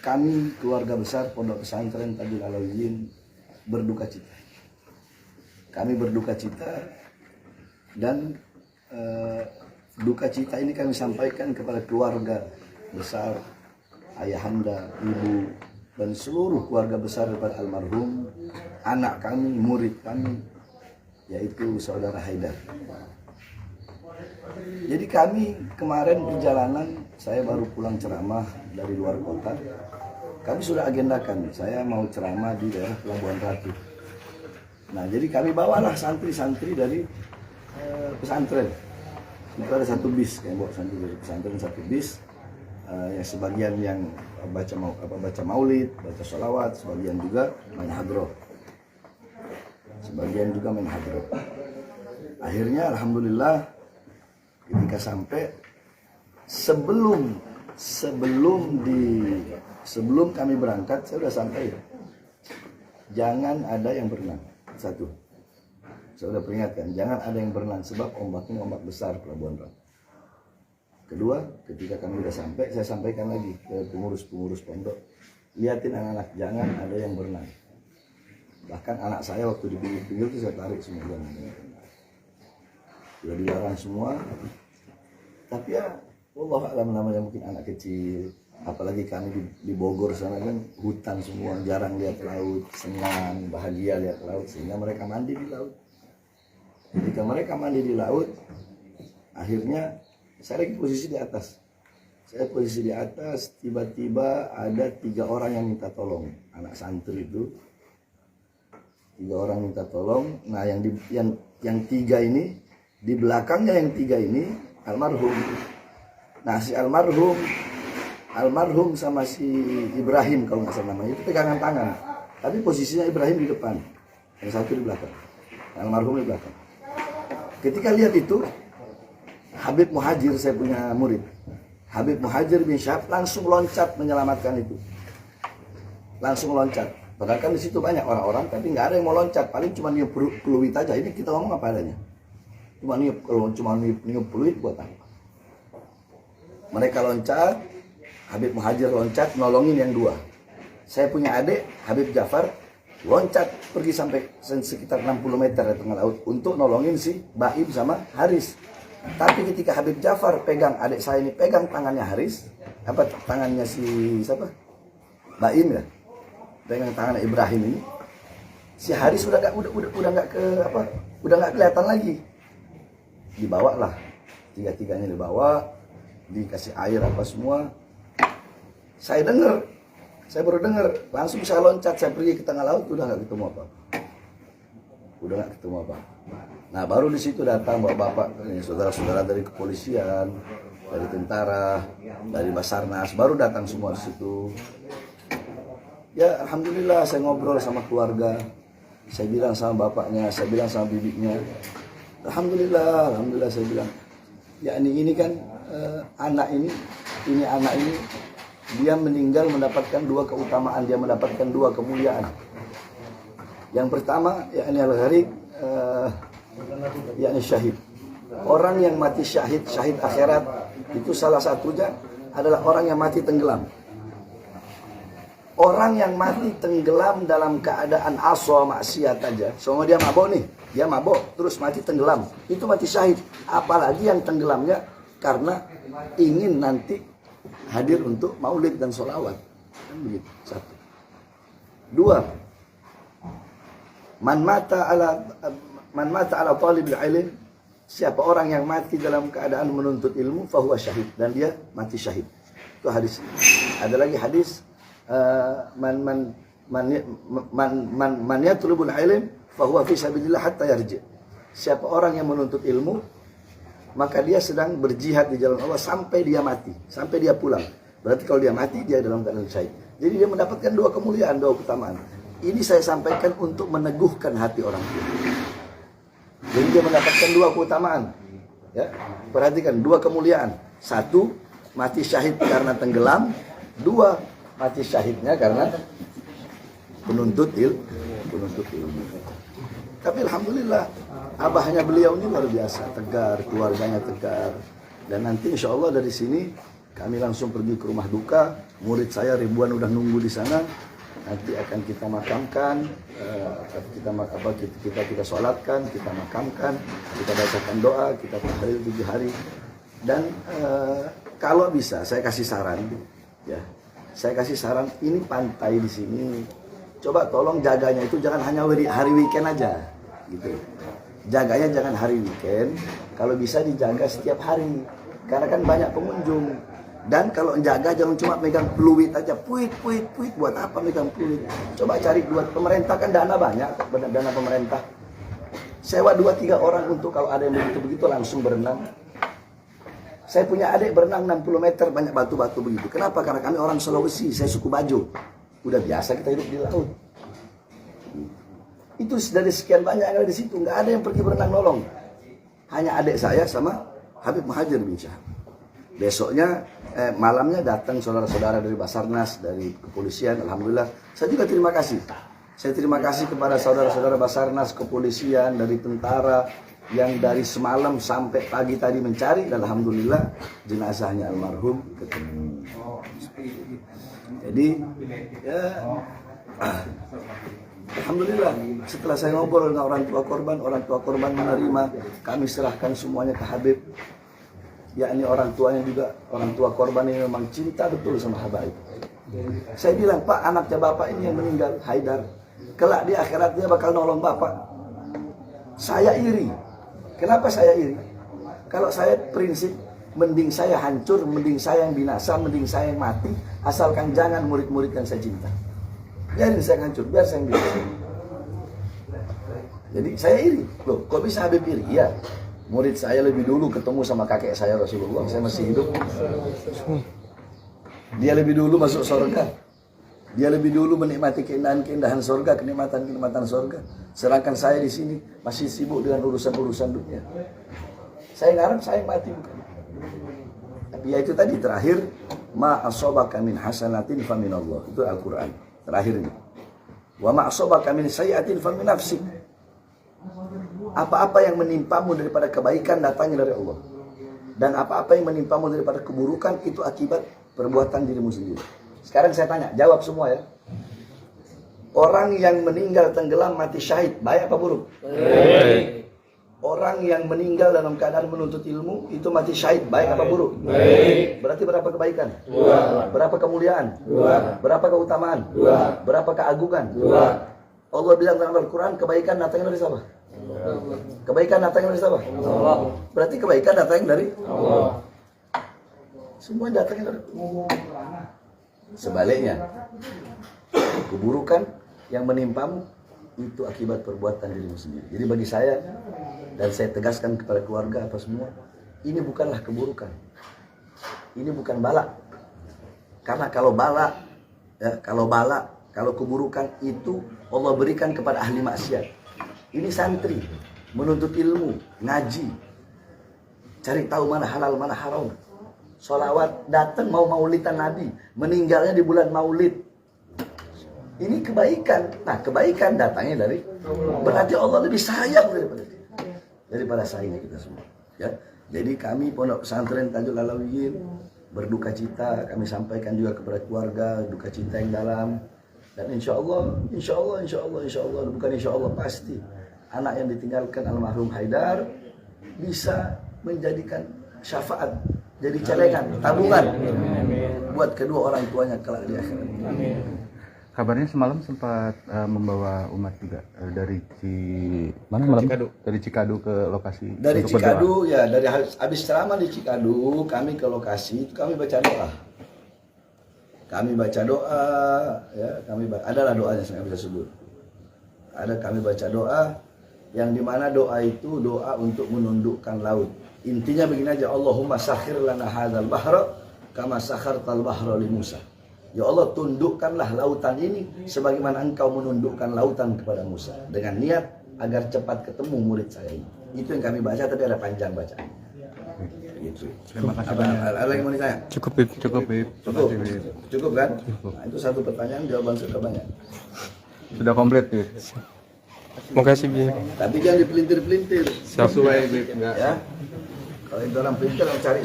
kami keluarga besar Pondok Pesantren Tabligh Alauddin berduka cita. Kami berduka cita dan duka cita ini kami sampaikan kepada keluarga besar, ayahanda, ibu, dan seluruh keluarga besar daripada almarhum, anak kami, murid kami, yaitu saudara Haidar. Jadi kami kemarin perjalanan, saya baru pulang ceramah dari luar kota. Kami sudah agendakan, saya mau ceramah di daerah Pelabuhan Ratu. Nah, jadi kami bawalah santri-santri dari pesantren. Itu ada satu bis, kayak bawa santri dari pesantren satu bis. Yang sebagian yang baca maulid, baca sholawat, sebagian juga main hadroh. Sebagian juga main hadroh. Akhirnya alhamdulillah ketika sampai sebelum kami berangkat saya sudah sampai, jangan ada yang berenang. Satu, saya sudah peringatkan, jangan ada yang berenang sebab ombaknya ombak besar Pelabuhan Ratu. Kedua, ketika kami sudah sampai, saya sampaikan lagi ke pengurus-pengurus pondok, lihatin anak-anak, jangan ada yang berenang. Bahkan anak saya waktu di pinggir-pinggir itu saya tarik semua, sudah dilarang semua. Tapi ya Allah alam, namanya mungkin anak kecil, apalagi kami di Bogor sana kan hutan semua, jarang lihat laut, senang, bahagia lihat laut, sehingga mereka mandi di laut. Ketika mereka mandi di laut, akhirnya saya lagi posisi di atas. Saya posisi di atas, tiba-tiba ada 3 orang yang minta tolong, anak santri itu. 3 orang minta tolong. Nah, yang 3 ini, di belakangnya yang 3 ini almarhum. Nah, si almarhum sama si Ibrahim kalau nggak salah namanya, itu pegangan tangan. Tapi posisinya Ibrahim di depan, yang satu di belakang, almarhum di belakang. Ketika lihat itu, Habib Muhajir, saya punya murid, Habib Muhajir bin Syahab langsung loncat menyelamatkan itu. Langsung loncat. Padahal kan di situ banyak orang-orang, tapi nggak ada yang mau loncat. Paling cuma niup peluit aja. Ini kita ngomong apa adanya. Cuma niup peluit buat apa? Mereka loncat, Habib Muhajir loncat, nolongin yang 2. Saya punya adik, Habib Jafar, loncat pergi sampai sekitar 60 meter di tengah laut untuk nolongin si Baim sama Haris. Tapi ketika Habib Jafar pegang, adik saya ini pegang tangannya Haris, tangannya si siapa? Baim ya, pegang tangan Ibrahim ini, si Haris udah nggak kelihatan lagi. Dibawalah, 3-3-nya dibawa, dikasih air apa semua. Saya baru dengar, langsung saya loncat, saya pergi ke tengah laut, udah nggak ketemu apa. Nah, baru di situ datang bapak-bapak, saudara-saudara dari kepolisian, dari tentara, dari Basarnas, baru datang semua di situ. Ya, alhamdulillah saya ngobrol sama keluarga, saya bilang sama bapaknya, saya bilang sama bibinya, alhamdulillah saya bilang, ya ini kan anak ini dia meninggal mendapatkan 2 keutamaan, dia mendapatkan 2 kemuliaan. Yang pertama, yakni al-gharib, yakni syahid. Orang yang mati syahid akhirat, itu salah satunya adalah orang yang mati tenggelam. Orang yang mati tenggelam dalam keadaan aswa maksiat aja, semua dia mabok nih, dia mabok terus mati tenggelam, itu mati syahid. Apalagi yang tenggelamnya karena ingin nanti hadir untuk maulid dan sholawat, kan begitu. 1. 2, man mata ala talibil ilm, siapa orang yang mati dalam keadaan menuntut ilmu, fahuwa syahid, dan dia mati syahid. Itu hadis. Ada lagi hadis, man yatlubul ilm fahuwa fi sabilillah hatta yarji. Siapa orang yang menuntut ilmu, maka dia sedang berjihad di jalan Allah sampai dia mati, sampai dia pulang. Berarti kalau dia mati, dia dalam keadaan syahid. Jadi dia mendapatkan 2 kemuliaan, 2 keutamaan. Ini saya sampaikan untuk meneguhkan hati orang tua. Jadi dia mendapatkan 2 keutamaan. Ya, perhatikan 2 kemuliaan. 1, mati syahid karena tenggelam. 2, mati syahidnya karena penuntut ilmu. Tapi alhamdulillah, abahnya beliau ini luar biasa, tegar, keluarganya tegar. Dan nanti insya Allah dari sini Kami langsung pergi ke rumah duka, murid saya ribuan udah nunggu di sana. Nanti akan kita makamkan, kita sholatkan, kita makamkan, kita bacakan doa, kita tahlil 7 hari. Dan kalau bisa, saya kasih saran, ya, saya kasih saran, ini pantai di sini, coba tolong jaganya itu jangan hanya hari weekend aja, gitu. Jaganya jangan hari weekend, kalau bisa dijaga setiap hari, karena kan banyak pengunjung. Dan kalau jaga jangan cuma megang peluit aja, puit, buat apa megang peluit? Coba cari buat pemerintah, kan dana banyak, dana pemerintah. Sewa 2-3 orang untuk kalau ada yang begitu-begitu langsung berenang. Saya punya adik berenang 60 meter, banyak batu-batu begitu. Kenapa? Karena kami orang Sulawesi, saya suku Bajo. Udah biasa kita hidup di laut. Itu dari sekian banyak yang ada di situ, nggak ada yang pergi berenang nolong. Hanya adik saya sama Habib Muhajir bin Syahab. Besoknya malamnya datang saudara-saudara dari Basarnas, dari kepolisian. Alhamdulillah, saya juga terima kasih. Saya terima kasih kepada saudara-saudara Basarnas, kepolisian, dari tentara yang dari semalam sampai pagi tadi mencari. Dan alhamdulillah jenazahnya almarhum ketemu. Jadi ya, alhamdulillah setelah saya ngobrol dengan orang tua korban menerima, kami serahkan semuanya ke Habib. Yakni orang tuanya juga, orang tua korban ini memang cinta betul sama Habaib. Saya bilang, Pak, anaknya bapak ini yang meninggal, Haidar, kelak di akhirat dia bakal nolong bapak. Saya iri. Kenapa saya iri? Kalau saya prinsip, mending saya hancur, mending saya yang binasa, mending saya yang mati, asalkan jangan murid-murid yang saya cinta. Biarin saya hancur, biar saya yang binasa. Jadi saya iri. Loh, kok bisa Habib iri? Iya. Murid saya lebih dulu ketemu sama kakek saya Rasulullah, saya masih hidup. Dia lebih dulu masuk surga. Dia lebih dulu menikmati keindahan-keindahan surga, kenikmatan-kenikmatan surga. Sedangkan saya di sini masih sibuk dengan urusan-urusan dunia. Saya ngarep saya mati bukan. Tapi ya itu tadi terakhir, ma asabaka min hasanatin fa min Allah. Itu Al-Qur'an. Terakhir ini. Wa ma asabaka min sayyi'atin fa min nafsik. Apa-apa yang menimpamu daripada kebaikan datangnya dari Allah. Dan apa-apa yang menimpamu daripada keburukan itu akibat perbuatan dirimu sendiri. Sekarang saya tanya, jawab semua ya. Orang yang meninggal tenggelam mati syahid, baik apa buruk? Baik. Orang yang meninggal dalam keadaan menuntut ilmu itu mati syahid, baik apa buruk? Baik. Berarti berapa kebaikan? 2. Berapa kemuliaan? 2. Berapa keutamaan? 2. Berapa keagungan? 2. Allah bilang dalam Al-Quran, kebaikan datangnya dari siapa? Kebaikan datangnya dari siapa? Allah. Berarti kebaikan datangnya dari Allah. Semua datangnya dari Allah. Sebaliknya, keburukan yang menimpamu itu akibat perbuatan dirimu sendiri. Jadi bagi saya, dan saya tegaskan kepada keluarga apa semua, ini bukanlah keburukan. Ini bukan bala. Karena kalau bala, ya, kalau keburukan itu Allah berikan kepada ahli maksiat. Ini santri, menuntut ilmu, ngaji, cari tahu mana halal, mana haram. Sholawat, datang mau maulidan Nabi, meninggalnya di bulan maulid. Ini kebaikan. Nah, kebaikan datangnya dari Allah. Berarti Allah lebih sayang daripada sayangnya kita semua. Ya, jadi kami Pondok Pesantren Tajul Alawiyin berduka cita. Kami sampaikan juga kepada keluarga duka cita yang dalam. Dan insya Allah, bukan insya Allah pasti anak yang ditinggalkan almarhum Haidar bisa menjadikan syafaat, jadi celengan, tabungan buat kedua orang tuanya kelak di akhirat. Kabarnya semalam sempat membawa umat juga dari Cikadu ke lokasi. Dari Cikadu ya, dari habis ceramah di Cikadu kami ke lokasi itu kami baca doa. Ya, adalah doanya saya nggak bisa sebut. Kami baca doa yang dimana doa itu doa untuk menundukkan laut. Intinya begini aja, Allahumma sakhir lana hadzal bahra kama sakhartal bahra li Musa. Ya Allah, tundukkanlah lautan ini sebagaimana Engkau menundukkan lautan kepada Musa, dengan niat agar cepat ketemu murid saya ini. Itu yang kami baca, tapi ada panjang bacaan. Gitu. Terima kasih banyak. Ada lagi mau ditanya? Cukup Bib. Cukup kan? Nah, itu satu pertanyaan, jawaban sudah banyak. Sudah komplit, Bib. Makasih, Bib. Tapi jangan dipelintir-pelintir. Sesuai, Bib. Ya. Kalau itu orang pelintir, orang cari